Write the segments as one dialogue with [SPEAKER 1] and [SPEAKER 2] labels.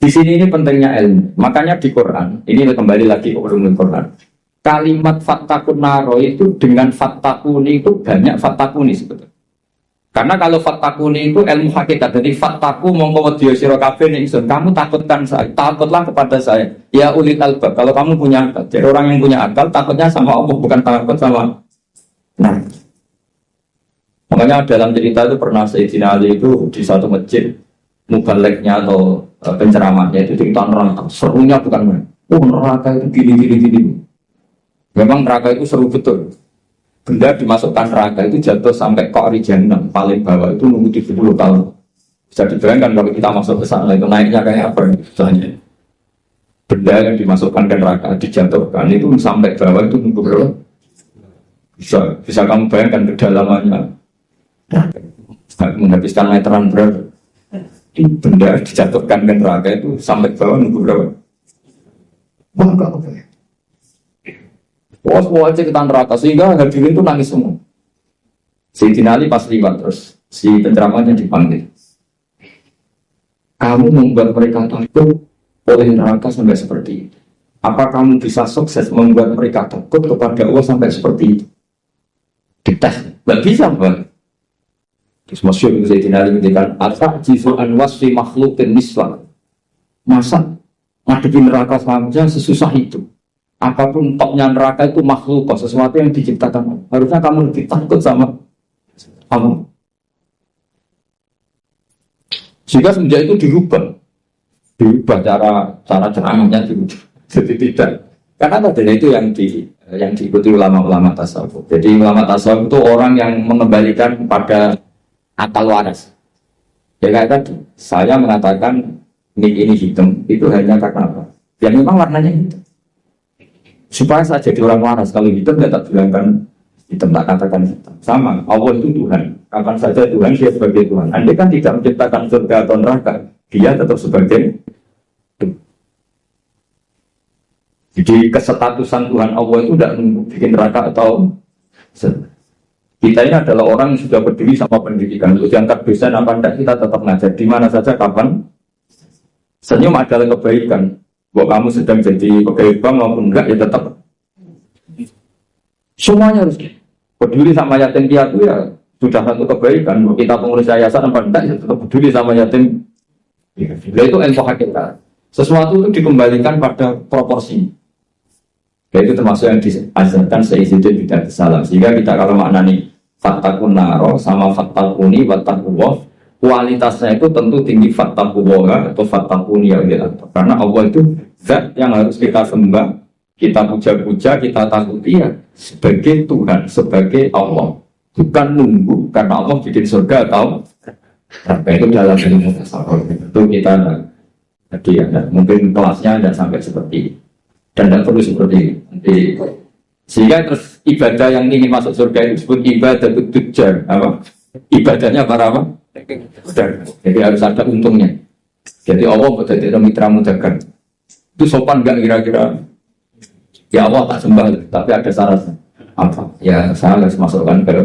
[SPEAKER 1] Di sini ini pentingnya ilmu. Makanya di Quran, ini kembali lagi ke ulumul Quran. Kalimat fattakun naro itu dengan fattakuni itu banyak fattakuni sebetulnya. Karena kalau fattakuni itu ilmu hakikat. Jadi fattaku mongko wedya sira kabeh ning ingsun. Kamu takutkan saya, takutlah kepada saya. Ya ulil albab. Kalau kamu punya akal. Jadi orang yang punya akal takutnya sama Allah, bukan takut sama. Nah. Makanya dalam cerita itu pernah Sayyidina Ali itu di satu masjid mubaliknya atau penceramahnya itu cerita neraka. Serunya bukan main. Oh neraka itu gini. Memang neraka itu seru betul. Benda dimasukkan neraka itu jatuh sampai ke Jahannam paling bawah itu nunggu 70 tahun. Bisa dibayangkan kalau kita masuk ke sana itu naiknya kayak apa misalnya. Benda yang dimasukkan ke neraka dijatuhkan itu sampai bawah itu nunggu berapa? Bisa kamu bayangkan kedalamannya. Menghabiskan meteran berapa? Benda dijatuhkan ke neraka itu sampai bawah nunggu berapa? Wah, enggak apa ya? Wah, semua aja kita neraka sehingga hadirin itu nangis semua. Sayyidina Ali pas liwat terus si penceramahnya dipanggil. Kamu membuat mereka takut oleh neraka sampai seperti itu. Apa kamu bisa sukses membuat mereka takut kepada Allah sampai seperti itu? Dites, nggak bisa bang. Terus masyhur Sayyidina Ali mengatakan, "Asa jizu an wasfi makhluqin mislah." Masa ngadepi neraka saja sesusah itu. Apapun topnya neraka itu makhluk, sesuatu yang diciptakan. Harusnya kamu lebih takut sama kamu. Jika semenjak itu dirubah cara ceramahnya dirubah. Jadi tidak. Karena tadinya itu yang diikuti ulama-ulama tasawuf. Jadi ulama tasawuf itu orang yang mengembalikan pada akal waras. Ya kayak tadi, saya mengatakan ini hitam itu hanya karena apa? Ya memang warnanya hitam. Supaya saya jadi orang waras. Kalau hitam saya tak bilangkan hitam, tak katakan hitam. Sama, Allah itu Tuhan. Kapan saja Tuhan, dia sebagai Tuhan. Andai kan tidak menciptakan surga atau neraka, dia tetap sebagai Tuhan. Jadi kesetatusan Tuhan Allah itu tidak bikin neraka atau kita ini adalah orang yang sudah berdiri sama pendidikan. Untuk diangkat dosen apa tidak, kita tetap ngajar di mana saja, kapan. Senyum adalah kebaikan. Bahwa kamu sedang jadi pegawai bank maupun enggak, ya tetap semuanya harus peduli sama yatim piatu, ya sudah satu kebaikan. Kalau kita pengurus yayasan apa enggak, ya tetap peduli sama yatim. Nah, itu ilmu hakikat. Sesuatu itu dikembalikan pada proporsi. Itu termasuk yang diajarkan Sayyidina Bid'ah Salam. Sehingga kita kalau maknani fattakun naro sama fattakuni wattakullah, kualitasnya itu tentu tinggi fattakullah atau fattakuni ya, karena Allah itu zat yang harus kita sembah, kita puja-puja, kita takuti ya sebagai Tuhan, sebagai Allah, bukan nunggu karena Allah bikin surga atau itu dalam ilmu tasawuf. Itu kita jadi ya, mungkin kelasnya tidak sampai seperti ini dan tidak perlu seperti ini. Sehingga terus ibadah yang ingin masuk surga itu disebut ibadah tujar, apa? Ibadahnya para apa? Jadi harus ada untungnya. Jadi Allah menjadi mitra mudakan. Itu sopan nggak kira-kira? Ya Allah tak sembah, tapi ada syaratnya. Apa? Ya saya harus masukkan ke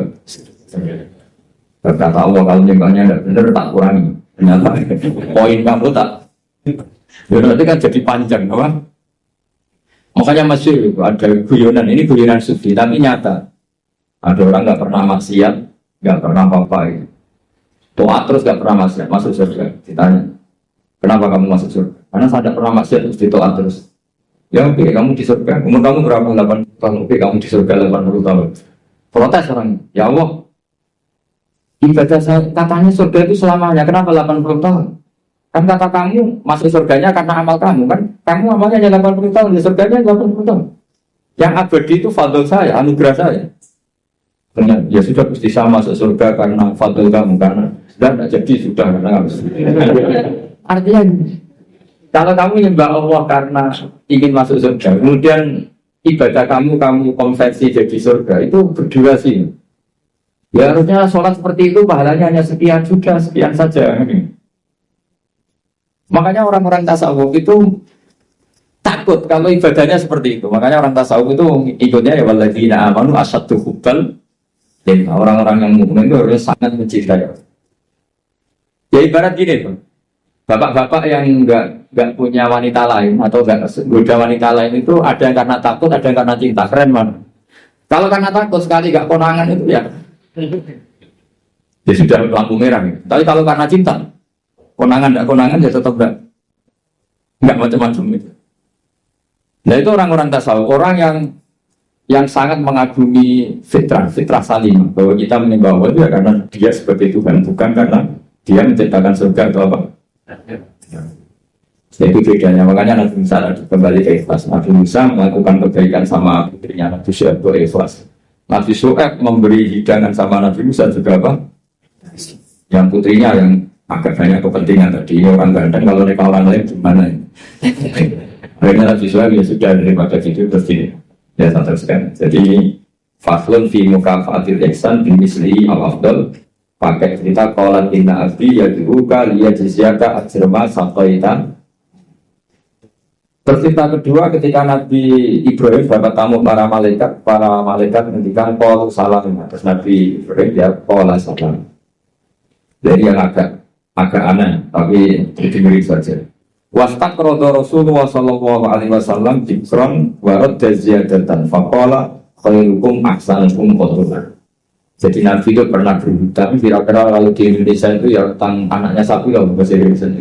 [SPEAKER 1] berkata Allah kalau nyembahnya tidak benar tak kurangi. Ternyata poin kamu tak. Ya nanti kan jadi panjang, apa? Makanya masih ada guyonan. Ini guyonan sufi, tapi nyata. Ada orang nggak pernah maksiat, nggak pernah apa-apa. Gitu. Doa terus gak pernah masuk surga. Ditanya, kenapa kamu masuk surga? Karena saya tidak pernah maksiat terus ditoat terus. Ya oke, kamu di surga. Umur kamu berapa? 80 tahun. Oke, kamu di surga 80 tahun. Protes orang, ya Allah, ibadah saya katanya surga itu selamanya. Kenapa 80 tahun? Kan kata kamu masuk surganya karena amal kamu kan? Kamu amalnya hanya 80 tahun, ya surganya 80 tahun. Yang abadi itu fadl saya, anugerah saya. Ya sudah pasti sama masuk surga karena fadl kamu, karena tidak jadi sudah karena artinya kalau kamu nyembah Allah karena ingin masuk surga, kemudian ibadah kamu konversi jadi surga, itu berdurasi. Ya harusnya sholat seperti itu pahalanya hanya sekian, sudah sekian saja. Makanya orang-orang tasawuf itu takut kalau ibadahnya seperti itu. Makanya orang tasawuf itu ikutnya ya walladzina amanu asyaddu hubbal. Orang-orang yang mukmin itu harus sangat mencintai. Ya ibarat gini tuh. Bapak-bapak yang nggak punya wanita lain atau nggak goda wanita lain itu ada yang karena takut, ada yang karena cinta. Keren man. Kalau karena takut sekali nggak konangan itu ya sudah lampu merah. Gitu. Tapi kalau karena cinta, konangan ya tetap nggak macam-macam itu. Nah itu orang-orang tasawuf, orang yang sangat mengagumi fitrah salimah, bahwa kita menyembah Allah itu ya karena dia sebagai Tuhan, bukan karena dia menciptakan surga atau apa. Itu bedanya. Makanya Nabi Musa kembali ke ikhlas. Nabi Musa melakukan kebaikan sama putrinya Nabi Syuaib itu ikhlas. Nabi Syuaib memberi hidangan sama Nabi Musa juga apa? Yang putrinya yang agak banyak kepentingan tadi. Orang ganteng kalau nikah orang lain gimana? Akhirnya Nabi Syuaib ya sudah daripada gitu terus ini ya teruskan. Jadi faslun fi mukafatil ihsan bimisli al-afdal. Pakai cerita qalat inna abdi yad'uka liyajziyaka ajrama saqaita. Cerita kedua ketika Nabi Ibrahim dapat tamu para malaikat menghentikan qalu salam. Terus Nabi Ibrahim dia qala salam. Jadi yang agak aneh tapi diberi saja. Wastaqrada Rasulullah sallallahu alaihi wasallam dzikran wa radda ziyadatan faqala khairukum ahsanukum qadran. Jadi Nabi itu pernah berhutang, kira-kira kalau di Indonesia itu ya tentang anaknya sapi lah bahasa Indonesia.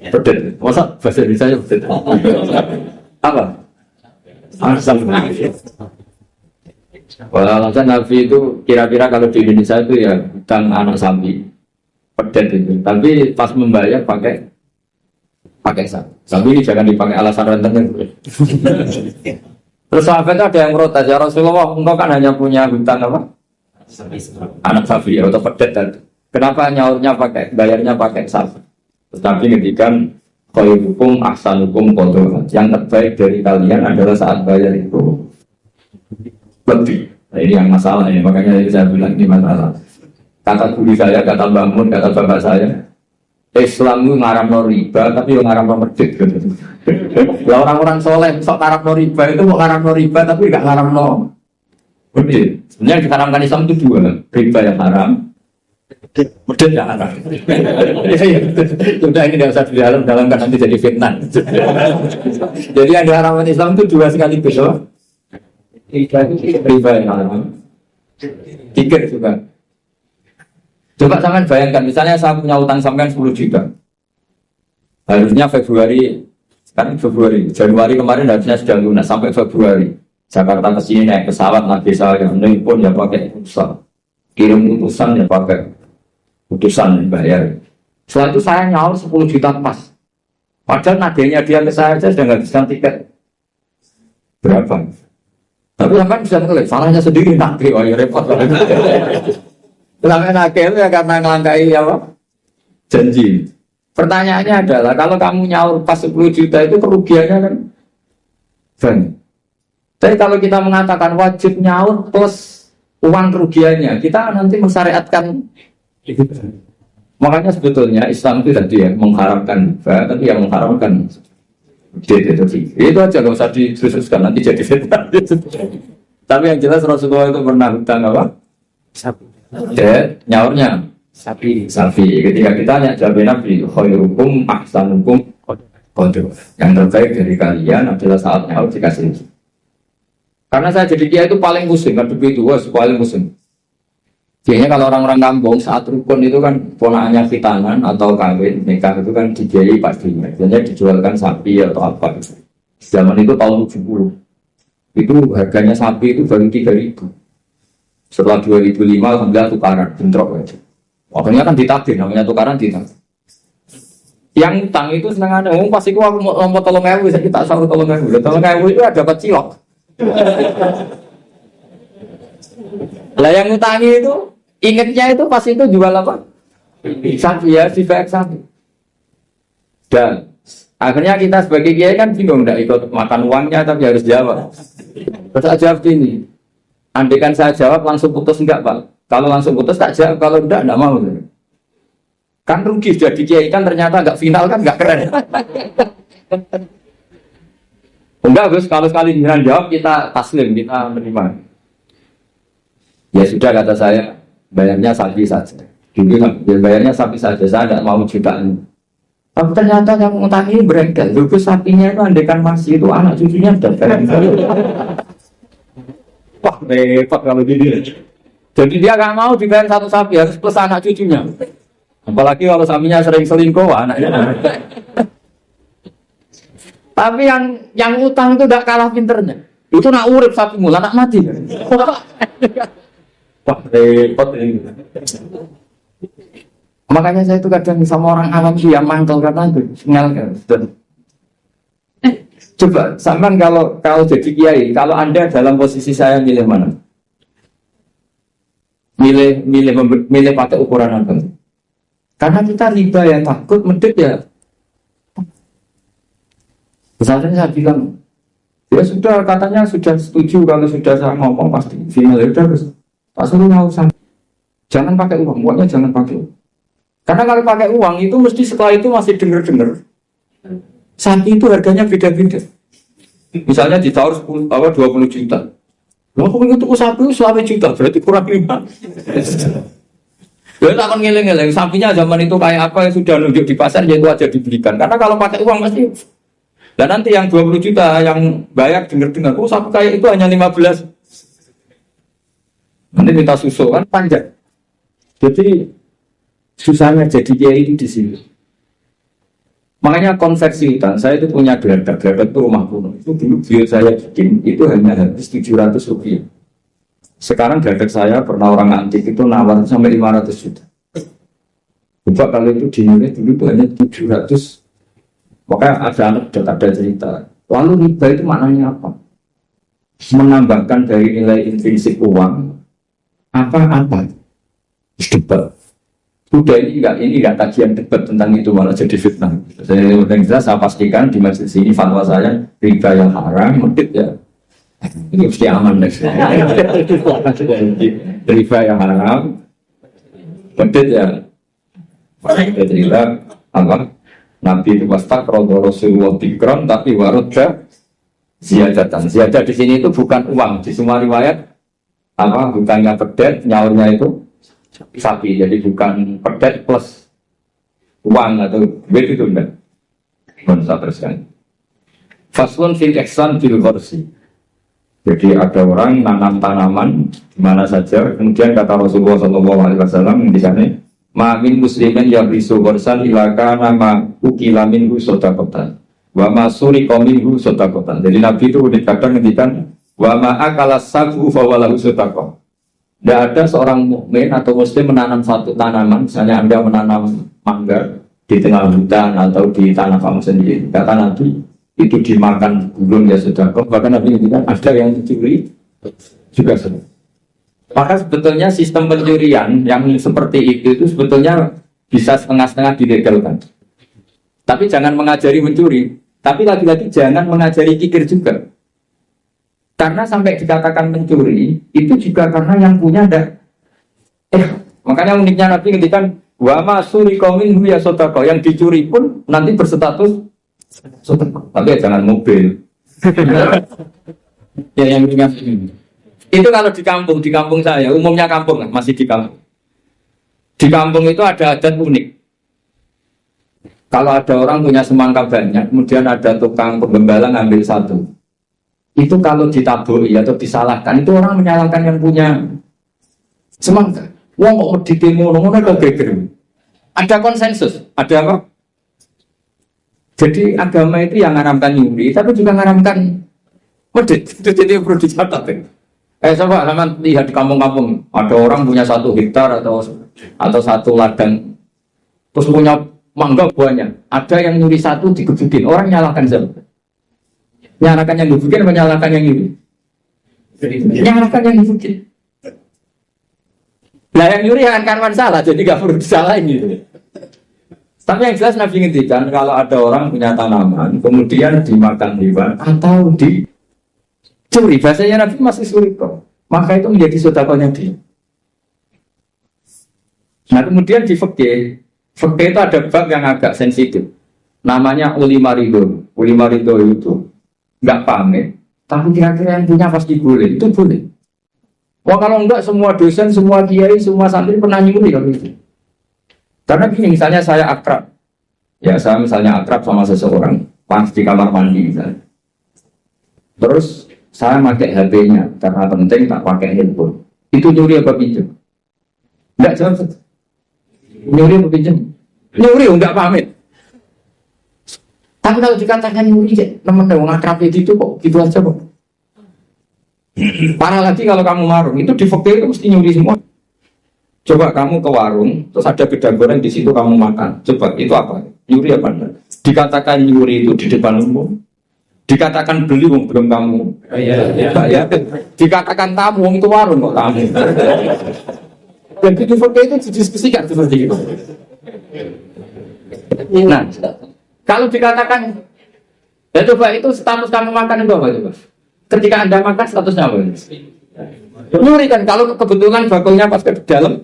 [SPEAKER 1] Pedet, masa bahasa Indonesia pedet? Apa? Asam. Kalau Nabi itu kira-kira kalau di Indonesia itu ya hutang anak sapi, pedet itu. Tapi pas membayar pakai sapi. Sapi ini jangan dipakai alasan rentenir. Terus sahabat itu ada yang protes, ya Rasulullah, engkau kan hanya punya hutang apa? Anak sapi atau pedet dan kenapa nyaurnya bayarnya pakai sapi? Tetapi ngedikan khairukum ahsanukum qadran. Yang terbaik dari kalian adalah saat bayar itu lebih. Nah, ini yang masalah ini, makanya saya bilang ini masalah. Kata guru saya, kata bangun, kata bapak saya, Islam itu ngaramno riba, tapi yang ngaramno medit. Lah orang-orang soleh sok ngaramno riba itu mau ngaramno riba, tapi nggak ngaramno medit. Sebenarnya yang diharamkan Islam itu dua, riba yang haram, medit yang haram. Sudah ini tidak usah dalam kan nanti jadi fitnah. Jadi yang diharamkan Islam itu dua sekaligus, loh. Riba yang haram, tikir juga. Coba sampean bayangkan, misalnya saya punya utang sampean 10 juta. Harusnya Januari kemarin harusnya sudah lunas sampai Februari. Jakarta ke sini naik pesawat nabi saya, nelpon ya pakai pulsa, kirim utusan ya pakai utusan bayar. Setelah itu saya nyaur 10 juta pas. Padahal nadanya dia ke saya aja sudah nggak bisa tiket. Berapa? Tapi sampean bisa ngelih, salahnya sendiri nanti, wah ya repot. Sampai nakal ya karena ngelangkai apa? Janji. Pertanyaannya adalah kalau kamu nyaur pas 10 juta itu kerugiannya kan banyak. Tapi kalau kita mengatakan wajib nyaur plus uang kerugiannya, kita nanti mensyariatkan. Makanya sebetulnya Islam itu tadi ya mengharamkan riba, tapi yang mengharamkan itu aja nggak usah diteruskan nanti jadi fitnah. Tapi yang jelas Rasulullah itu pernah hutang apa? Sapi. Nyaurnya sapi. Ketika kita tanya jawab Nabi, khairukum ahsanukum qadran. Yang terbaik dari kalian adalah saat nyaur dikasih. Karena saya jadi kiai itu paling pusing, ngadepi itu paling pusing. Biasanya kalau orang-orang kampung saat rukun itu kan ponakannya khitanan atau kawin nikah itu kan dibiayai pastinya. Biasanya dijualkan sapi atau apa. Zaman itu tahun 70. Itu harganya sapi itu baru 3.000. Setelah 2005 alhamdulillah tukaran bentrok aja. Waktunya kan ditagih, namanya tukaran ditagih. Yang utang itu senengannya, pasti aku mau lompat 3.000, saya kita sahur 3.000. 3.000 itu ada dapat cilok. Lah yang ngutangi itu ingetnya itu pas itu jual apa? Sapi ya, si baik sapi. Dan akhirnya kita sebagai kiai kan bingung, tidak ikut makan uangnya tapi harus jawab. Terus saya jawab gini, andaikan saya jawab langsung putus enggak Pak? Kalau langsung putus tak jawab, kalau enggak mau. Kan rugi sudah di kiai kan ternyata enggak final kan enggak keren. Enggak Gus, kalau sekali jangan jawab kita taslim, kita menerima. Ya sudah kata saya, bayarnya sapi saja. Jadi bayarnya sapi saja, saya tidak mau jutaan. Tapi ternyata yang ngutangi berengkel. Dulu sapinya itu andekan masih itu anak cucunya udah berengkel. Wah repot kalau gini. Jadi dia nggak mau dibayar satu sapi harus plus anak cucunya. Apalagi kalau sapinya sering selingkuh anaknya. Tapi yang utang itu tidak kalah pinternya. Itu nak urip sapi mula nak mati. Wah repot ini. Makanya saya itu kadang sama orang awam dia mantel karena itu sinyal kan. Coba sampean kalau jadi kiai, kalau Anda dalam posisi saya milih mana? Milih pakai ukuran apa? Karena kita riba yang takut medit ya. Misalnya saya bilang, ya sudah katanya sudah setuju kalau sudah saya ngomong pasti final ya udah terus. Pak suruh nggak usah. Jangan pakai uang, uangnya jangan pakai. Karena kalau pakai uang itu mesti setelah itu masih denger-denger. Sapi itu harganya beda-beda. Misalnya ditawar 20 juta. Wah, aku itu sapi 100 juta, berarti kurang 5. Ya tak akan ngeleng-ngeleng. Sapinya zaman itu kayak apa yang sudah nunjuk di pasar, yaitu aja dibelikan. Karena kalau pakai uang pasti. Dan nanti yang 20 juta yang bayar denger-dengar, oh sapi kayak itu hanya 15. Nanti minta susu kan panjang. Jadi susahnya jadi kiai itu di sini. Makanya konversi hutan, saya itu punya geladak itu rumah kuno. Itu dulu biar saya bikin, itu hanya habis 700 rupiah. Sekarang geladak saya pernah orang antik itu nawar sampai 500 juta. Coba kalau itu dinilai dulu itu hanya 700. Makanya ada cerita. Lalu riba itu maknanya apa? Menambahkan dari nilai intrinsik uang apa-apa. Debat. Udah ini enggak kajian debat tentang itu malah jadi fitnah. Saya pastikan di majelis ini fatwa saya riba yang haram, medit ya. Ini mesti aman deh. Riba yang haram, medit ya. Kita cerita apa? Nabi itu wastak Rasulullah tikron tapi warudja ziyadatan. Ziyadah di sini itu bukan uang. Di semua riwayat apa? Bukannya pedet, nyaurnya itu sapi, jadi bukan pedet plus uang atau duit itu enggak. Bangsa teruskan. Faslun fil ihsan fil ghorsi. Jadi ada orang nanam tanaman di mana saja, kemudian kata Rasulullah SAW di sana, "Ma'min muslimin yang risu ghorsan ilaka nama ukila minhu sodakotan, wa masuri minhu sodakotan." Jadi Nabi itu kadang ngendikan, "Wa ma'akala sabu fawalahu sodakot." Tidak ada seorang mukmin atau muslim menanam satu tanaman, misalnya Anda menanam mangga di tengah hutan atau di tanah kamu sendiri. Kata Nabi, itu dimakan burung ya sudah. Bahkan Nabi bilang ada yang dicuri juga sudah. Maka sebetulnya sistem pencurian yang seperti itu sebetulnya bisa setengah-setengah dilegalkan. Tapi jangan mengajari mencuri. Tapi lagi-lagi jangan mengajari kikir juga. Karena sampai dikatakan mencuri itu juga karena yang punya ada. Makanya uniknya Nabi ngendikan wa masuri qaumin ya sodako, yang dicuri pun nanti berstatus sodako. Tapi jangan mobil. Ya yang ingat ini. Itu kalau di kampung saya, umumnya kampung masih di kampung. Di kampung itu ada adat unik. Kalau ada orang punya semangka banyak, kemudian ada tukang penggembala ngambil satu. Itu kalau ditaburi atau disalahkan, itu orang menyalahkan yang punya semangka. Wong kok meditemu ngono kok geger. Ada konsensus, ada apa? Jadi agama itu yang ngaramkan nyuri, tapi juga ngaramkan medit. Itu jadi perlu dicatat. Coba sama lihat di kampung-kampung, ada orang punya 1 hektar atau 1 ladang, terus punya mangga banyak. Ada yang nyuri 1 digebukin, orang nyalahkan siapa? Nyalakan yang dibukin apa nyalakan yang ini? Nyalakan yang dibukin. Nah yang nyuri yang kan salah, jadi gak perlu disalahin gitu. Tapi yang jelas Nabi ngintikan kalau ada orang punya tanaman, kemudian dimakan hewan atau dicuri, bahasanya Nabi masih sulit kok. Maka itu menjadi sedekahnya dia. Nah kemudian di fikih itu ada bab yang agak sensitif. Namanya ulima ridho. Ulima ridho itu nggak pamit, tapi kira-kira yang punya pasti boleh, itu boleh. Wah kalau enggak semua dosen, semua kiai, semua santri pernah nyuri kalau itu. Karena gini, misalnya saya akrab Ya saya misalnya akrab sama seseorang, pas di kamar mandi misalnya. Terus saya pakai HP-nya karena penting tak pakai handphone. Itu nyuri apa pinjam? Enggak jawab. Nyuri apa pinjam? Nyuri enggak pamit. Tapi kalau dikatakan nyuri, teman-teman akrab itu kok gitu aja kok. Parah lagi kalau kamu marung, itu di fakir itu mesti nyuri semua. Coba kamu ke warung, terus ada gedang goreng di situ kamu makan. Coba itu apa? Nyuri apa enggak? Dikatakan nyuri itu di depan umum. Dikatakan beli wong belum kamu. Ya. Dikatakan tamu wong itu warung kok tamu. Dan di fakir itu didiskusikan seperti itu. Nah, kalau dikatakan, ya coba itu status kamu makan itu apa coba? Ketika Anda makan statusnya apa? Nyuri kan, kalau kebetulan bakulnya pas ke dalam.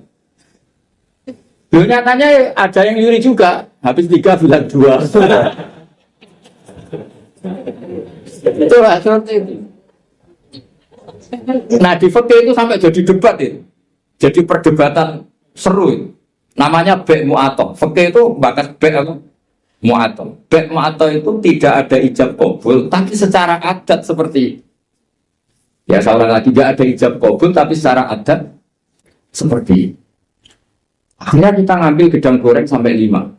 [SPEAKER 1] Loh, nyatanya ada yang nyuri juga, habis 3 bilang 2. Itu lah seperti itu. Nah di fikih itu sampai jadi debat itu. Jadi perdebatan seru itu. Namanya bek mu'ato. Fikih itu bakat bek apa? Mu'ato. Bek mu'ato itu tidak ada ijab qabul, tapi secara adat seperti ya seorang lagi tidak ada ijab qabul, tapi secara adat seperti akhirnya kita ngambil gedang goreng sampai 5.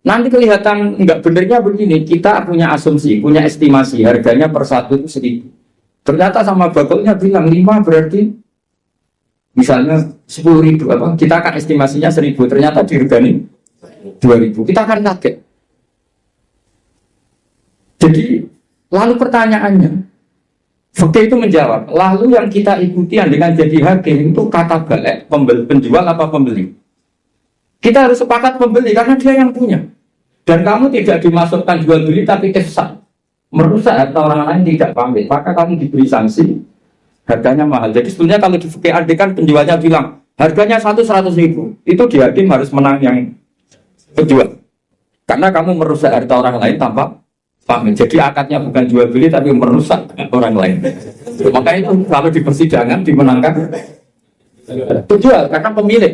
[SPEAKER 1] Nanti kelihatan enggak benernya begini, kita punya asumsi, punya estimasi harganya per satu itu 1.000. Ternyata sama bakulnya bilang 5 berarti misalnya 10.000 apa? Kita akan estimasinya 1.000, ternyata diregani 2.000. Kita akan kaget. Jadi lalu pertanyaannya, fakir itu menjawab, lalu yang kita ikuti dengan jadi hakim itu kata balik, penjual apa pembeli? Kita harus sepakat pembeli karena dia yang punya. Dan kamu tidak dimasukkan jual beli tapi ifsad, merusak harta orang lain tidak pamit, maka kamu diberi sanksi, harganya mahal. Jadi sebenarnya kalau di fikih kan penjualnya bilang harganya 100.000, itu di hakim harus menang yang penjual, karena kamu merusak harta orang lain tanpa pamit. Jadi akadnya bukan jual beli tapi merusak orang lain. Maka itu kalau di persidangan dimenangkan penjual karena pemilik.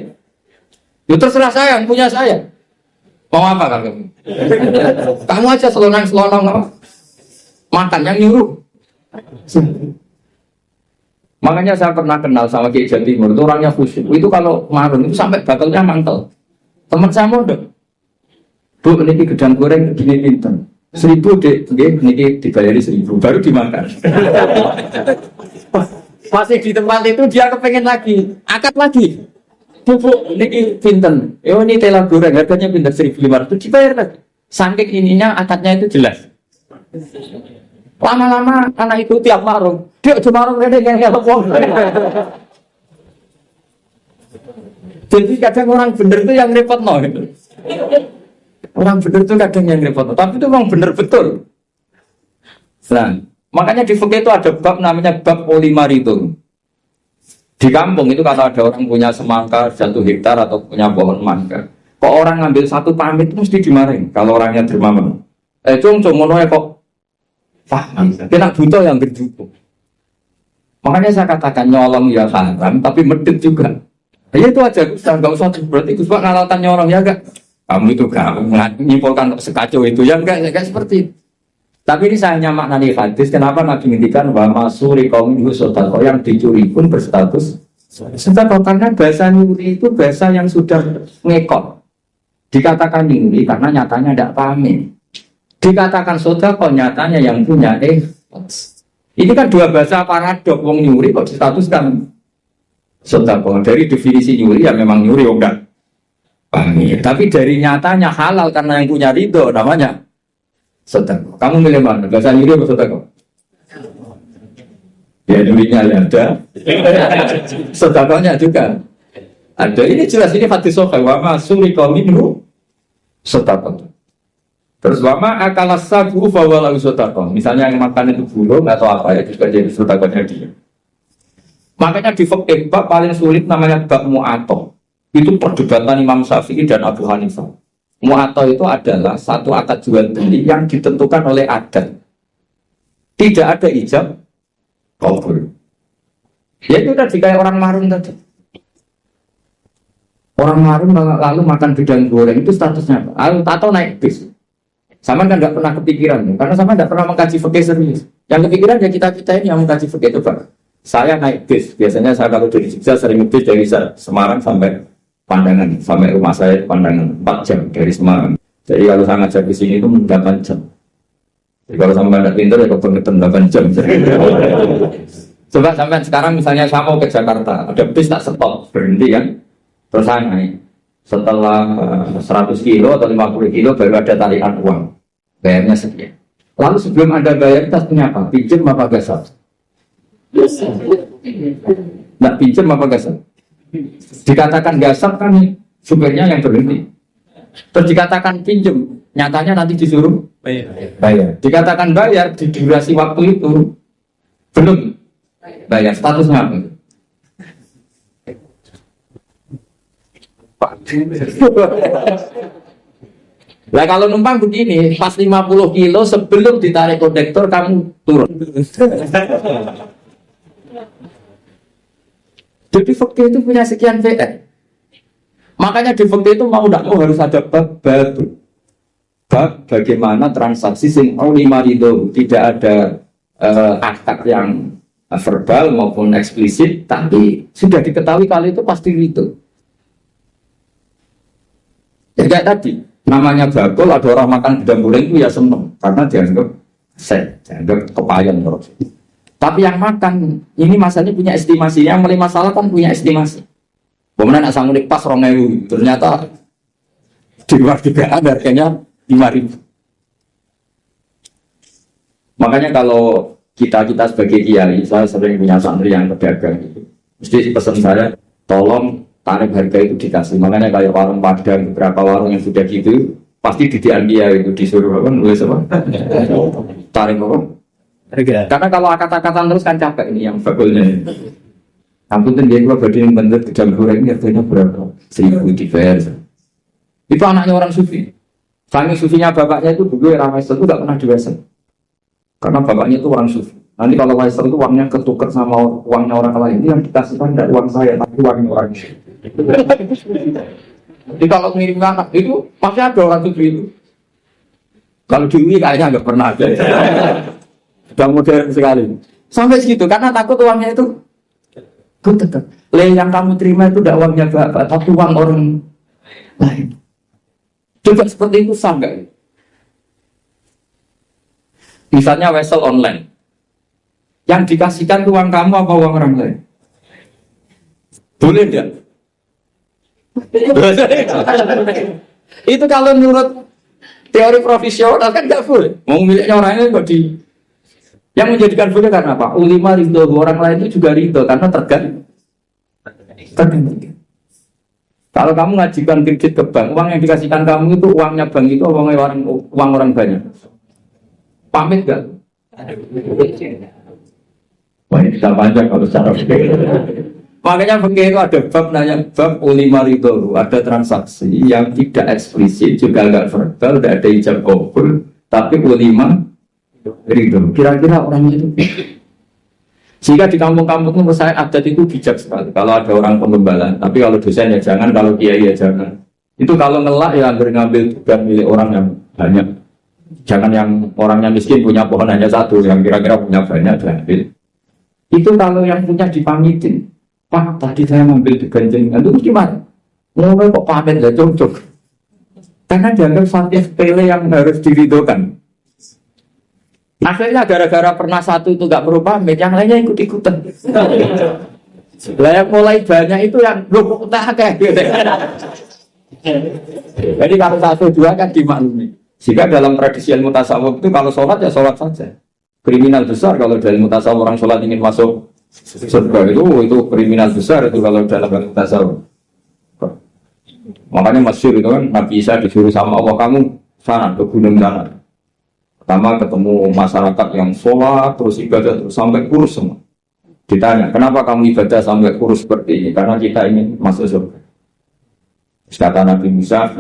[SPEAKER 1] Ya terserah saya, yang punya saya. Mau apa kan kamu? Kamu aja selonang-selonang makan yang nyuruh. Makanya saya pernah kenal sama Kiai Jawa Timur, itu orangnya khusyuk. Itu kalau marun itu sampai bakalnya mantel. Teman saya mondok. Bu, ini gedang goreng gini pinten. 1.000 dek, ini dibayari 1.000, baru dimakan. Masih di tempat itu dia kepengen lagi, akad lagi. Bubuk ini pinten, ini tela goreng harganya pinten 1.500, dibayar lagi. Saking ininya akadnya itu jelas. Lama-lama anak itu tiap marung, dia cuma marung ini yang ngelok. Jadi kadang orang bener itu yang repot no. Orang bener itu kadang yang repot, tapi itu memang bener betul. Nah, makanya di fikih itu ada bab namanya bab polimaritum. Di kampung itu kalau ada orang punya semangka 1 hektar atau punya pohon mangga, kok orang ngambil 1 pamit itu mesti dimarahin kalau orangnya dermawan. Cung mono kok paham, kena butuh yang berjuku. Makanya saya katakan nyolong ya haram, tapi medit juga. Ya itu aja, nggak usah berarti Gus Pak ngalatan nyolong ya enggak. Kamu itu gak menyimpulkan sekacau itu ya enggak seperti itu. Tapi ini saya hanya maknani hadis. Kenapa Nabi ngintikan bahwa masuri kaum sodako yang dicuri pun berstatus sodako, karena bahasa nyuri itu bahasa yang sudah ngekot. Dikatakan nyuri karena nyatanya tidak pamit. Dikatakan sodako nyatanya yang punya Ini kan dua bahasa paradok. Wong nyuri kok distatuskan sodako. Dari definisi nyuri ya memang nyuri enggak pamit. Tapi dari nyatanya halal karena yang punya ridho namanya sedekah. Kamu milih mana? Bahasa nyuri atau sedekah? Ya nyurinya ya ada, sedekahnya juga ada. Ini jelas, ini hadis sahih. Wa ma surika minhu sedekah. Terus wa ma akala sabu fa wala sedekah. Misalnya yang makan itu burung atau apa ya juga jadi sedekahnya dia. Makanya di fikih bab paling sulit namanya bab mu'athah. Itu perdebatan Imam Syafi'i dan Abu Hanifah. Mu'athah itu adalah satu akad jual beli yang ditentukan oleh adat. Tidak ada ijab qabul. Ya itu tadi kayak orang marun tadi. Orang marun lalu makan gedang goreng itu statusnya apa? Atau naik bis. Sama kan nggak pernah kepikiran, karena sama nggak pernah mengkaji fikih serius. Yang kepikiran ya kita ini yang mengkaji fikih itu Pak. Saya naik bis, biasanya saya kalau dari Jogja sering bis dari Semarang sampai Pandangan, sampai rumah saya Pandangan 4 jam dari Semarang. Jadi kalau saya ngajak di sini itu 8 jam. Jadi kalau sampai tidak pintar ya kebangetan 8 jam. Coba sampai sekarang misalnya saya mau ke Jakarta, ada bis tak stop, berhenti kan? Terus saya naik. Setelah 100 kilo atau 50 kilo baru ada tarikan uang. Bayarnya sekian. Lalu sebelum Anda bayar, kita punya apa? Pinjam apa gasal? Nggak pinjam apa gasal? Dikatakan gasal kan supirnya yang berhenti. Terus dikatakan pinjam, nyatanya nanti disuruh bayar. Dikatakan bayar, di durasi waktu itu belum bayar. Statusnya apa? Lah kalau numpang begini, pas 50 kilo sebelum ditarik kondektor kamu turun. Jadi fikih itu punya sekian VR. Makanya di fikih itu mau tidak mau harus ada bab baru. Bab bagaimana transaksi sing lima itu tidak ada akad yang verbal maupun eksplisit, tapi sudah diketahui kali itu pasti itu. Ya kayak tadi, namanya bakul, ada orang makan gedang goreng itu ya seneng, karena dianggap dianggap kepayan terus. Tapi yang makan, ini masanya punya estimasi, yang mulai masalah kan punya estimasi. Kemudian asal ngulik pas 2.000, ternyata di luar dugaan harganya 5.000. Makanya kalau kita sebagai kiai, saya sering punya santri yang pedagang gitu. Mesti pesan saya, tolong tarif harga itu dikasih. Makanya kayak warung Padang, beberapa warung yang sudah gitu pasti didian dia itu disuruh apa nulis apa tarif apa harga. Karena kalau kata-kata terus kan capek ini yang bakulnya. Ampun dia gua badi yang bener gedang goreng harganya berapa? 1.000 dibayar. Itu anaknya orang sufi. Kami sufinya bapaknya itu dulu era Waiser itu nggak pernah diwaiser. Karena bapaknya itu orang sufi. Nanti kalau Waiser itu uangnya ketukar sama uangnya orang lain, itu yang dikasihkan dari uang saya, tapi uangnya orang. Jadi kalau ngirim anak itu pasti ada orang sufi itu. Kalau di UI kayaknya nggak pernah ada. Sudah modern sekali. Sampai segitu karena takut uangnya itu tetap. Yang kamu terima itu tidak uangnya bapak, tapi uang orang lain. Coba seperti itu sah nggak? Misalnya wesel online, yang dikasihkan uang kamu apa uang orang lain? Boleh enggak? Itu kalau menurut teori profesional kan nggak boleh. Mau miliknya orang lain kok di. Yang menjadikan boleh karena apa? Ulama ridho, orang lain itu juga ridho karena tergantung. Kalau kamu ngajukan kredit ke bank, uang yang dikasihkan kamu itu uangnya bank itu uang orang banyak. Pamit gak? Wah ini bisa panjang kalau secara fikih. Makanya fikih itu ada bab nanya bab ulima ridho, ada transaksi yang tidak eksplisit juga nggak verbal, tidak ada ijab kabul, tapi ulima ridho. Kira-kira orang itu. Jika di kampung-kampung menurut saya adat itu bijak sekali. Kalau ada orang penggembalaan, tapi kalau dosen ya jangan, kalau kiai ya jangan. Itu kalau ngelak ya ngambil juga milik orang yang banyak. Jangan yang orangnya miskin punya pohon hanya satu, yang kira-kira punya banyak diambil. Itu kalau yang punya dipamitin. Pak, tadi saya ngambil diganjeng, itu gimana? Ngomong kok pamit gak cocok. Karena dianggap satu sepele yang harus diridhokan. Akhirnya gara-gara pernah satu itu gak perlu pamit, yang lainnya ikut-ikutan. Lah yang mulai banyak itu yang belum tak gitu. Jadi kalau satu dua kan dimaklumi. Jika dalam tradisi ilmu tasawuf itu kalau sholat ya sholat saja. Kriminal besar kalau dalam ilmu tasawuf orang sholat ingin masuk surga itu kriminal besar itu kalau dalam ilmu tasawuf. Makanya masyhur itu kan Nabi Isa disuruh sama Allah, kamu sana ke gunung sana. Pertama ketemu masyarakat yang sholat terus ibadah terus sampai kurus semua. Ditanya, kenapa kamu ibadah sampai kurus seperti ini? Karena kita ingin masuk surga. Kata Nabi Isa,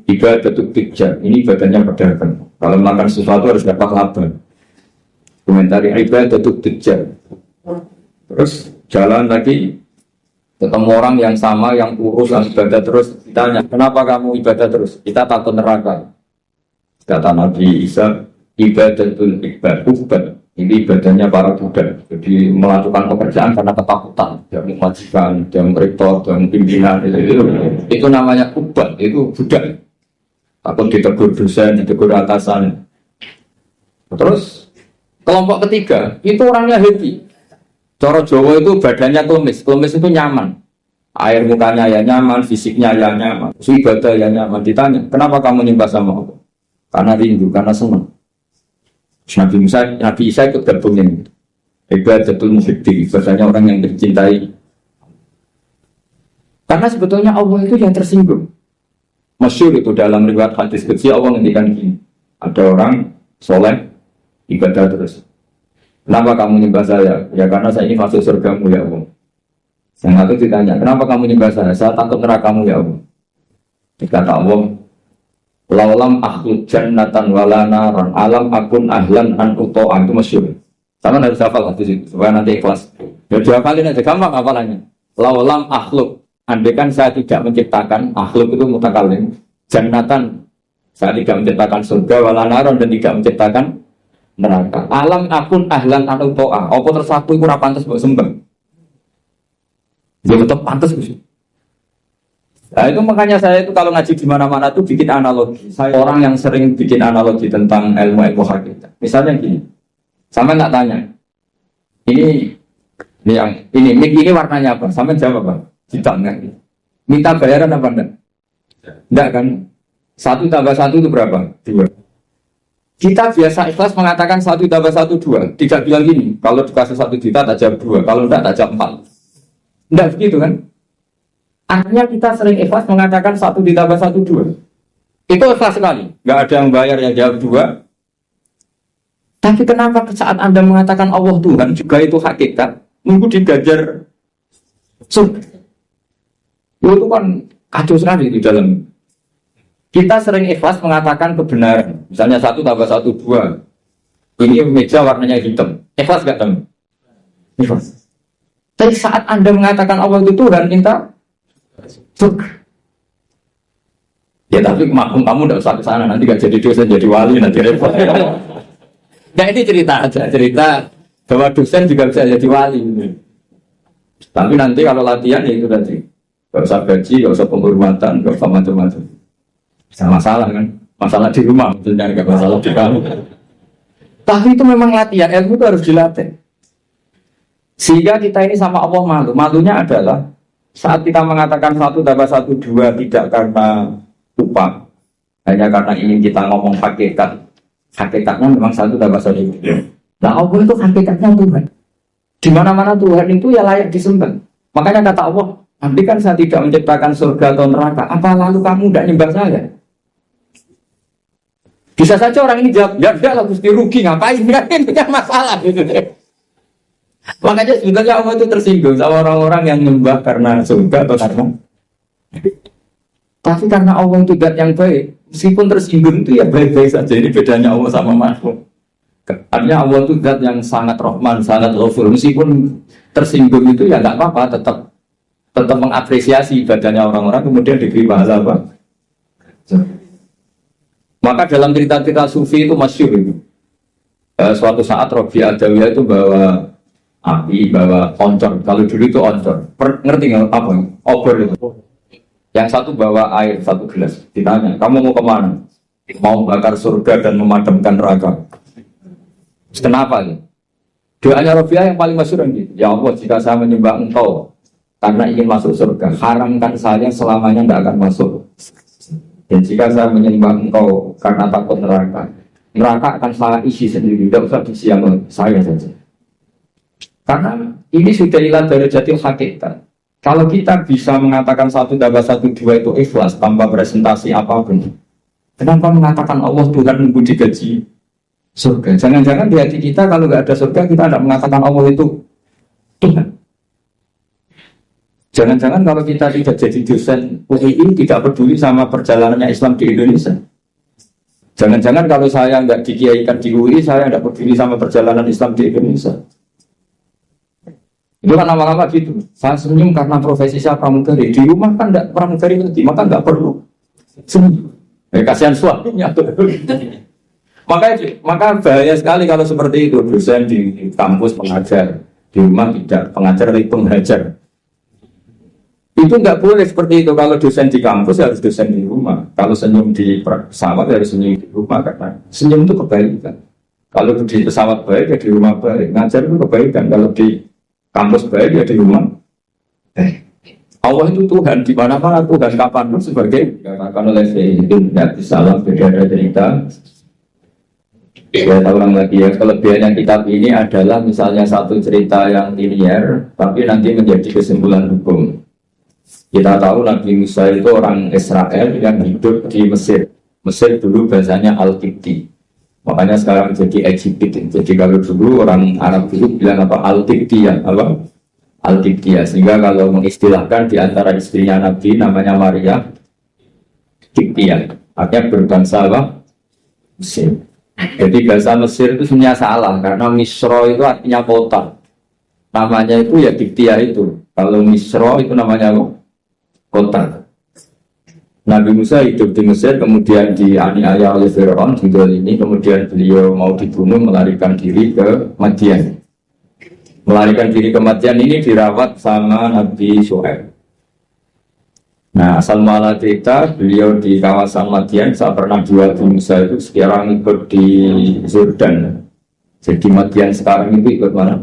[SPEAKER 1] ibadah tujjar. Ini ibadahnya pedagang. Kalau makan sesuatu harus dapat laba. Komentari ibadah tujjar. Terus jalan lagi Ketemu orang yang sama, yang kurus, yang ibadah terus, ditanya, kenapa kamu ibadah terus? Kita takut neraka. Kata Nabi Isa, ibadatul ibad. Ini ibadahnya para budak. Jadi melakukan pekerjaan karena ketakutan. Dia memajikan, dia rektor, dia pimpinan. Itu namanya ubad, itu budak. Takut ditegur dosen, ditegur atasan. Terus kelompok ketiga, itu orangnya happy. Coro Jawa itu badannya klemis itu nyaman. Air mukanya ya nyaman, fisiknya ya nyaman, ibadah ya nyaman. Ditanya, kenapa kamu nyembah sama Allah? Karena rindu, karena senang. Nabi Isa ikut gabungin. Ibadatul muhibbi, bahasanya orang yang mencintai. Karena sebetulnya Allah itu yang tersinggung. Masyhur itu dalam riwayat hadis kecil Allah ngendikan gini. Ada orang soleh, ibadah terus. Kenapa kamu nyembah saya? Ya karena saya ini masuk surgamu ya Allah. Yang satu ditanya, kenapa kamu nyembah saya? Saya takut nerakamu ya Allah. Dikata Allah, laulam akhluk jannatan wala naran alam akun ahlan an uto'an. Itu masyhur. Sama harus hafal hadis itu supaya nanti ikhlas. Ya dihafalin aja, gampang hafalannya. Laulam akhluk, andaikan saya tidak menciptakan, akhluk itu mutakalim, jannatan, saya tidak menciptakan surga wala naran dan tidak menciptakan neraka. Alam akun ahlan anu toa. Apa terus aku iku ora pantes mbok sembah. Ya tetap pantes Gus. Nah, itu makanya saya itu kalau ngaji di mana-mana tuh bikin analogi. Saya orang yang sering bikin analogi tentang ilmu hakikat. Misalnya gini. Sampai enggak tanya. Ini warnanya apa? Sampai jawab apa? Hitam kan. Minta bayaran apa enggak? Enggak kan? 1 tambah 1 itu berapa? 2. Kita biasa ikhlas mengatakan 1 tambah 1 2. Tidak bilang gini, kalau dikasih 1 juta tak jawab 2, kalau tidak tak jawab 4. Tidak begitu kan? Artinya kita sering ikhlas mengatakan 1 ditambah 1 2. Itu ikhlas sekali. Nggak ada yang bayar yang jawab 2. Tapi kenapa saat Anda mengatakan Allah Tuhan juga itu hakikat, nunggu digajar surga? Itu kan kacau sekali di dalam. Kita sering ikhlas mengatakan kebenaran. Misalnya 1 tambah 1 2. Ini meja warnanya hitam. Ikhlas gak teman? Ikhlas. Tapi saat Anda mengatakan Allah itu Tuhan, minta surga. Ya tapi maklum kamu tidak usah ke sana, nanti gak jadi dosen, jadi wali, nanti repot. Nah ini cerita aja, cerita bahwa dosen juga bisa jadi wali. Tapi nanti kalau latihan ya itu tadi. Gak usah gaji, gak usah penghormatan, gak usah macam-macam. Bisa masalah kan? Masalah di rumah, maksudnya gak masalah di kamu. Tapi itu memang latihan, ilmu itu harus dilatih. Sehingga kita ini sama Allah malu. Malunya adalah saat kita mengatakan 1 tambah 1 2 tidak karena lupa, hanya karena ingin kita ngomong hakikat. Hakikatnya memang 1 tambah 1 2. Nah Allah itu hakikatnya Tuhan. Di mana-mana Tuhan itu ya layak disembah. Makanya kata Allah, nanti kan saya tidak menciptakan surga atau neraka, apa lalu kamu tidak nyembah saya? Bisa saja orang ini jawab, ya udah lah Gusti rugi ngapain? Ini kan masalah gitu deh. Makanya sebenarnya Allah itu tersinggung sama orang-orang yang nyembah karena surga atau karena. Tapi karena Allah itu zat yang baik, meskipun tersinggung itu ya baik-baik saja. Ini bedanya Allah sama makhluk. Artinya Allah itu zat yang sangat Rahman, sangat Ghafur. Meskipun tersinggung itu ya nggak apa-apa, tetap mengapresiasi ibadahnya orang-orang, kemudian diberi bahasa apa? Maka dalam cerita-cerita sufi itu masyhur itu. Suatu saat Rabi Adawiyah itu bawa api, bawa oncor. Kalau dulu itu oncor. Ngerti nggak apa? Obor itu. Yang satu bawa air 1 gelas. Ditanya, kamu mau kemana? Mau bakar surga dan memadamkan neraka. Kenapa ini? Doanya Rabi'ah yang paling masyhur gitu. Ya Allah, jika saya menyembah Engkau karena ingin masuk surga, haramkan saya selamanya tidak akan masuk. Dan jika saya menyembah Engkau karena takut neraka, neraka akan saya isi sendiri, tidak usah diisi saya saja. Karena ini sudah ilah dari jati hakikat. Kalau kita bisa mengatakan 1 tambah 1 2 itu ikhlas tanpa presentasi apapun, kenapa mengatakan Allah Tuhan nunggu digaji surga? Jangan-jangan di hati kita kalau nggak ada surga kita tidak mengatakan Allah itu Tuhan. Jangan-jangan kalau kita tidak jadi dosen UII tidak peduli sama perjalanannya Islam di Indonesia. Jangan-jangan kalau saya nggak dikiaikan di UI saya tidak peduli sama perjalanan Islam di Indonesia. Itu kan lama-lama gitu. Saya senyum karena profesi saya pramugari. Di rumah kan enggak pramugari nanti, maka enggak perlu senyum. Kasihan suaminya tuh. Maka bahaya sekali kalau seperti itu. Dosen di kampus pengajar, di rumah tidak pengajar tapi penghajar. Itu nggak boleh seperti itu. Kalau dosen di kampus harus dosen di rumah. Kalau senyum di pesawat harus senyum di rumah karena senyum itu kebaikan. Kalau di pesawat baik ya di rumah baik. Ngajar itu kebaikan. Kalau di kampus baik ya di rumah. Allah itu Tuhan di mana-mana, Tuhan kapan pun sebagai dikatakan oleh itu tidak salah. Beda ada cerita. Ya ulang lagi ya, kelebihannya kitab ini adalah misalnya satu cerita yang linear tapi nanti menjadi kesimpulan hukum. Kita tahu Nabi Musa itu orang Israel yang hidup di Mesir. Mesir dulu bahasanya Al-Qibti, makanya sekarang jadi Egypt. Jadi kalau dulu orang Arab itu bilang apa? Al-Qibtiyah, apa? Al-Qibtiyah. Sehingga kalau mengistilahkan di antara istrinya Nabi namanya Maria Qibtiyah, artinya berbangsa apa? Mesir. Jadi bahasa Mesir itu sebenarnya salah karena Misro itu artinya kota. Namanya itu ya Qibtiyah itu. Kalau Misro itu namanya kota. Nabi Musa hidup di Mesir, kemudian dianiaya oleh Firaun, ini kemudian beliau mau dibunuh, melarikan diri ke Madian. Melarikan diri ke Madian ini dirawat sama Nabi Syuaib. Nah, asal muala cerita beliau di kawasan Madian, saya pernah jual di Musa itu sekarang ikut di Jordan. Jadi Madian sekarang itu ikut mana?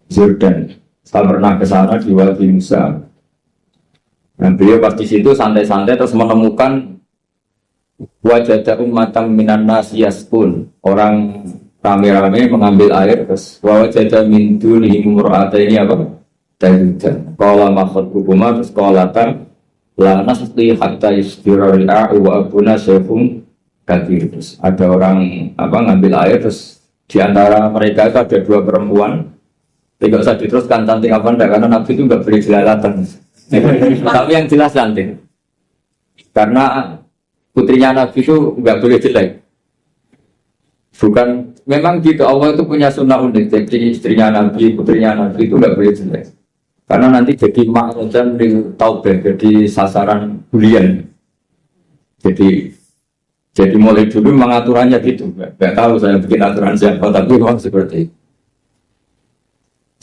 [SPEAKER 1] Jordan. Saya pernah ke sana di Wadi Musa. Nah, beliau pas di situ santai-santai terus menemukan wajah ummatan minan nas yaskun, orang rame-rame mengambil air terus wajah min dunihim ini apa? Tajudan. Qala makhutbuma terus qala la nasqi hatta yusbirul a'u wa abuna syaikhun kabir. Terus ada orang apa ngambil air terus di antara mereka itu ada dua perempuan. Tidak usah diteruskan cantik apa enggak karena Nabi itu enggak boleh jelalatan. Tapi yang jelas cantik. Karena putrinya Nabi itu enggak boleh jelek. Bukan, memang gitu Allah itu punya sunnah unik. Jadi istrinya Nabi, putrinya Nabi itu enggak boleh jelek. Karena nanti jadi makludan di taubah, jadi sasaran bulian. Jadi mulai dulu mengaturannya gitu. Enggak tahu saya bikin aturan siapa, tapi memang seperti itu.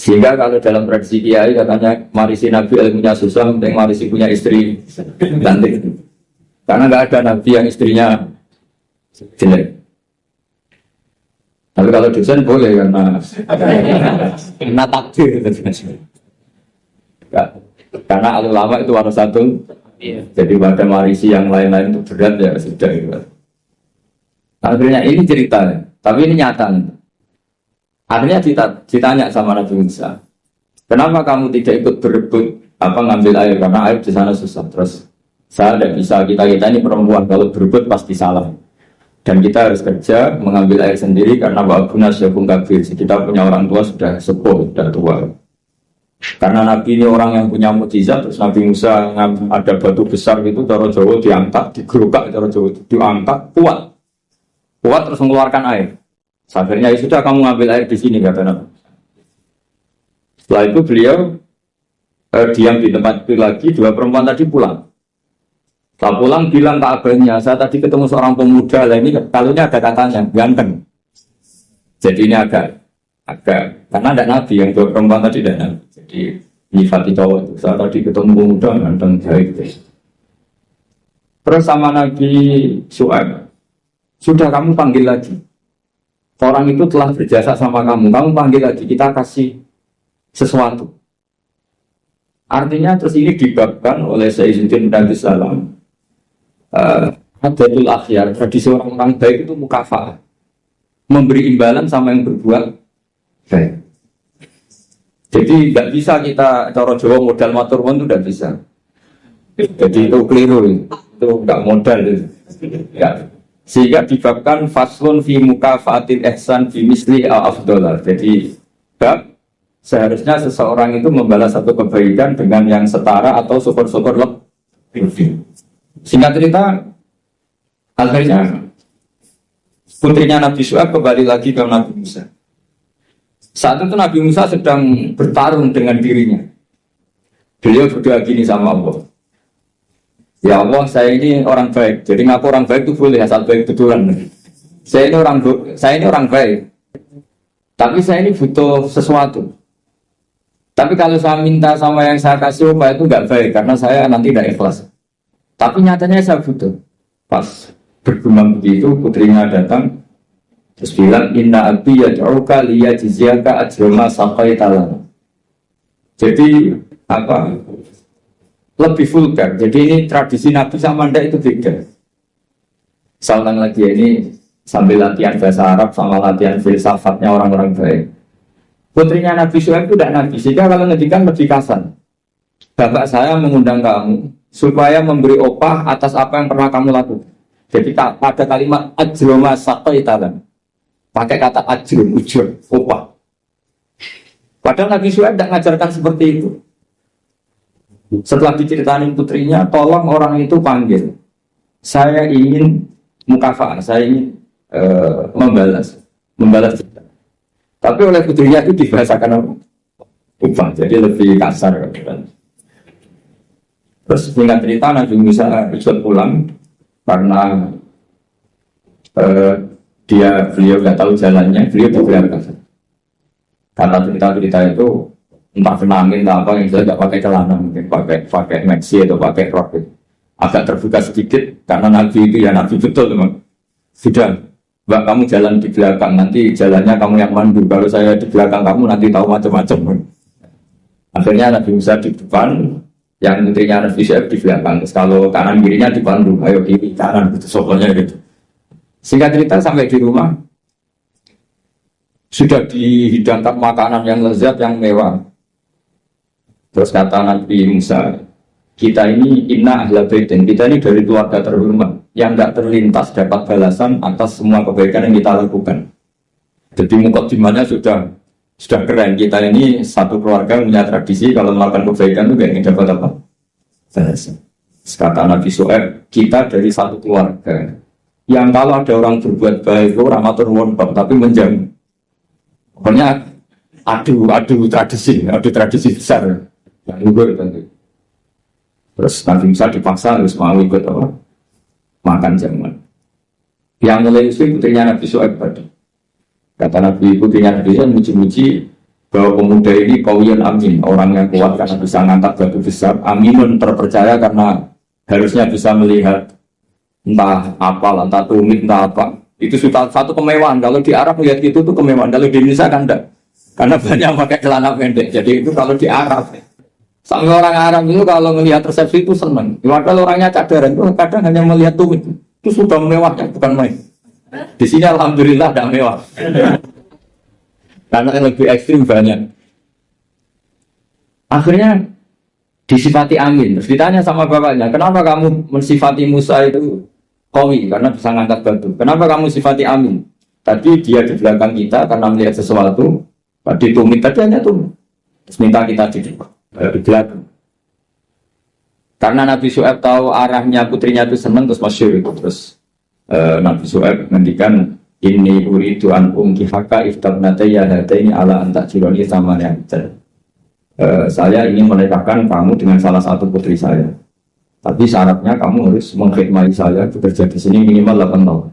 [SPEAKER 1] Sehingga kalau dalam tradisi kiai katanya marisi Nabi ilmunya susah, penting marisi punya istri cantik. Karena nggak ada Nabi yang istrinya jelek. Tapi kalau dosen boleh karena takdir. Karena ulama itu harus satu. Jadi pada marisi yang lain-lain itu berat ya sudah. Gitu. Akhirnya ini cerita, tapi ini nyata. Akhirnya ditanya sama Nabi Musa, kenapa kamu tidak ikut berebut ngambil air karena air di sana susah. Terus saya tidak bisa, kita ini perempuan kalau berebut pasti salah. Dan kita harus kerja mengambil air sendiri karena wabuna syaikhun kabir. Kita punya orang tua sudah sepuh, sudah tua. Karena Nabi ini orang yang punya mukjizat, terus Nabi Musa ada batu besar gitu, cara Jawa diangkat, digerukak, cara Jawa diangkat, kuat terus mengeluarkan air. Akhirnya ya sudah kamu ngambil air di sini kata Nabi. Setelah itu beliau diam di tempat itu lagi, dua perempuan tadi pulang. Setelah pulang bilang ke abahnya, saya tadi ketemu seorang pemuda, lah ini kalaunya ada katanya, ganteng. Jadi ini agak karena ada Nabi yang dua perempuan tadi ada Nabi. Jadi nyifati cowok itu, saya tadi ketemu pemuda ganteng baik. Terus sama Nabi Syuaib, sudah kamu panggil lagi. Orang itu telah berjasa sama kamu panggil lagi, kita kasih sesuatu. Artinya terus ini dibabkan oleh Sayyiduddin Nabi Sallam. Adatul akhyar, tradisi orang-orang baik itu mukafa'ah. Memberi imbalan sama yang berbuat baik. Jadi tidak bisa kita, cara Jawa modal matur nuwun itu tidak bisa. Jadi itu keliru, itu enggak modal. Ya. Sehingga dibabkan faslun fi mukafaatil ihsan fi misli al-afdolah. Jadi bab seharusnya seseorang itu membalas satu kebaikan dengan yang setara atau syukur-syukur lebih. Singkat cerita, akhirnya putrinya Nabi Syuaib kembali lagi ke Nabi Musa. Saat itu Nabi Musa sedang bertarung dengan dirinya. Beliau berdoa gini sama Allah. Ya Allah, saya ini orang baik. Jadi ngaku orang baik itu boleh asal baik betulan. Saya ini orang baik. Tapi saya ini butuh sesuatu. Tapi kalau saya minta sama yang saya kasih upah itu nggak baik karena saya nanti tidak ikhlas. Tapi nyatanya saya butuh. Pas bergumam begitu, putrinya datang terus bilang, Inna abi yad'uka liyajziyaka ajra ma saqaita lana. Jadi apa? Lebih vulgar. Jadi ini tradisi Nabi sama ndak itu beda. Soalnya lagi ini sambil latihan bahasa Arab sama latihan filsafatnya orang-orang baik. Putrinya Nabi Syuaib itu tidak Nabi, sehingga kalau ngedikan lebih kasar. Bapak saya mengundang kamu supaya memberi opah atas apa yang pernah kamu lakukan. Jadi pada kalimat ajroma saqaitalan pakai kata ajrum, ujur, opah. Padahal Nabi Syuaib tidak mengajarkan seperti itu. Setelah diceritain putrinya, tolong orang itu panggil. Saya ingin mukafa'ah, saya ingin membalas. Tapi oleh putrinya itu dibahasakan upah, jadi lebih kasar. Terus singkat cerita Nabi Musa ikut pulang karena beliau nggak tahu jalannya, beliau bergerak. Karena cerita-cerita itu entah kenangin entah apa yang saya nggak pakai celana, mungkin pakai maxi atau pakai rok. Agak terbuka sedikit karena Nabi itu ya Nabi betul teman. Sudah, Mbak kamu jalan di belakang, nanti jalannya kamu yang mandu. Kalau saya di belakang kamu nanti tahu macam-macam. Akhirnya Nabi Musa di depan, yang putrinya Nabi Syuaib di belakang. Terus kalau kanan kirinya dipandu, ayo kiri kanan gitu, soalnya gitu. Singkat cerita sampai di rumah sudah dihidangkan makanan yang lezat, yang mewah. Terus kata Nabi Musa, kita ini inna ahla baitin, kita ini dari keluarga terhormat yang tidak terlintas dapat balasan atas semua kebaikan yang kita lakukan. Jadi mukadimahnya sudah keren. Kita ini satu keluarga punya tradisi kalau melakukan kebaikan itu ingin dapat apa? Balasan. Kata Nabi Syuaib, kita dari satu keluarga yang kalau ada orang berbuat baik, orang atur nuwun tapi menjamin. Pokoknya adu tradisi besar yang luhur tentu. Terus Nabi Musa dipaksa harus mau ikut apa? Makan jamuan. Yang mulai itu putrinya Nabi Syuaib tadi. Kata Nabi putrinya Nabi Syuaib muji-muji bahwa pemuda ini kauyan amin, orang yang kuat karena bisa ngangkat batu besar, aminun terpercaya karena harusnya bisa melihat entah apa, entah tumit, entah apa. Itu sudah satu kemewahan. Kalau di Arab melihat itu tuh kemewahan. Kalau di Indonesia kan enggak. Karena banyak pakai celana pendek. Jadi itu kalau di Arab. Sampai orang Arab itu kalau melihat resepsi itu senang. Kalau orangnya cadaran itu kadang hanya melihat tumit. Itu sudah mewahnya, bukan main. Di sini alhamdulillah tidak mewah. Karena yang lebih ekstrim banyak. Akhirnya disifati amin. Terus ditanya sama bapaknya, kenapa kamu mensifati Musa itu qawi karena bisa ngangkat batu? Kenapa kamu sifati amin? Tadi dia di belakang kita karena melihat sesuatu. Tadi tumit, tadi hanya tumit. Terus minta kita di belakang. Karena Nabi Syuaib tahu arahnya putrinya itu senang, terus masyhur itu. Terus Nabi Syuaib ngendikan, inni uridu an unkihaka iftabnatayya hataini ala antakjironi sama yang saya ingin menikahkan kamu dengan salah satu putri saya. Tapi syaratnya kamu harus mengkhidmati saya bekerja di sini minimal 8 tahun.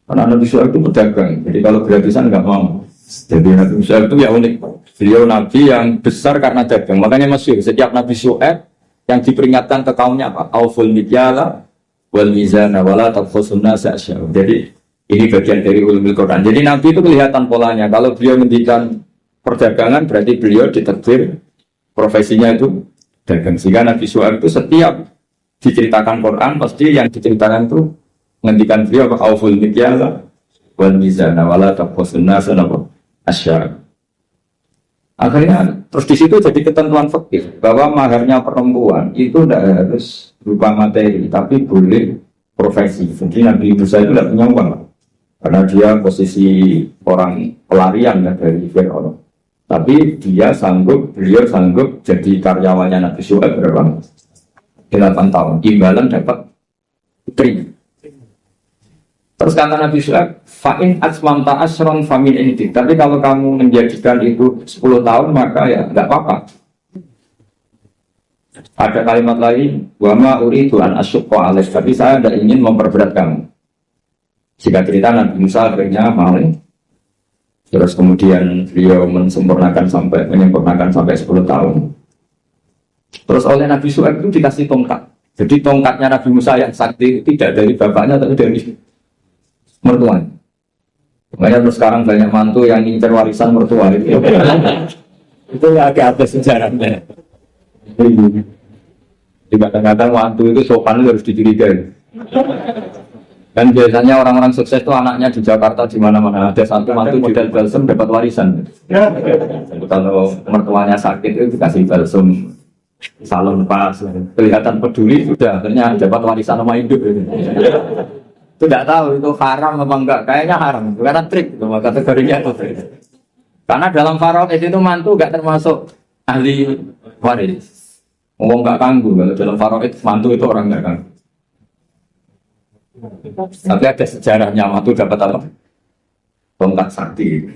[SPEAKER 1] Karena Nabi Syuaib itu pedagang, jadi kalau gratisan nggak mau. Jadi Nabi Syuaib itu ya unik. Beliau Nabi yang besar karena dagang. Makanya masyhur setiap Nabi Syuaib yang diperingatkan ke kaumnya apa? Auful mikyala wal mizana wala tabkhasun nasa asya'u. Jadi ini bagian dari ulumul Quran. Jadi Nabi itu kelihatan polanya. Kalau beliau ngendikan perdagangan berarti beliau ditakdir profesinya itu dagang. Sehingga Nabi Syuaib itu setiap diceritakan Quran pasti yang diceritakan itu ngendikan beliau apa? Auful mikyala wal mizana wala tabkhasun nasa asya'u. Akhirnya terus di situ jadi ketentuan fikih bahwa maharnya perempuan itu tidak harus berupa materi tapi boleh profesi. Jadi Nabi Musa itu tidak punya uang karena dia posisi orang pelarian ya, dari Fir'aun. Tapi beliau sanggup jadi karyawannya Nabi Syuaib berapa? 8 tahun. Imbalan dapat putri. Terus kata Nabi Syuaib, fa'in asmamta asron famin inti. Tapi kalau kamu menjadikan itu 10 tahun, maka ya nggak apa-apa. Ada kalimat lain, wama uridu an asyukka alaih. Tapi saya tidak ingin memperberat kamu. Jika cerita Nabi Musa akhirnya maling, terus kemudian beliau menyempurnakan sampai 10 tahun. Terus oleh Nabi Syuaib itu dikasih tongkat. Jadi tongkatnya Nabi Musa yang sakti tidak dari bapaknya, tapi dari mertuanya. Makanya terus sekarang banyak mantu yang ngincer warisan mertua itu. Itu agak ada sejarahnya. Jadi kadang-kadang mantu itu sopan itu harus dicurigai. Kan biasanya orang-orang sukses itu anaknya di Jakarta di mana-mana. Ada satu mantu model balsem dapat warisan. Jadi kalau mertuanya sakit itu dikasih balsem, salon pas, kelihatan peduli sudah akhirnya dapat warisan sama hidup. Itu tidak tahu itu haram apa enggak, kayaknya haram karena trik itu kategorinya itu trik. Karena dalam faraid itu mantu enggak termasuk ahli waris, ngomong enggak kanggu. Kalau dalam faraid mantu itu orang enggak kanggu, tapi ada sejarahnya mantu dapat apa, tongkat sakti.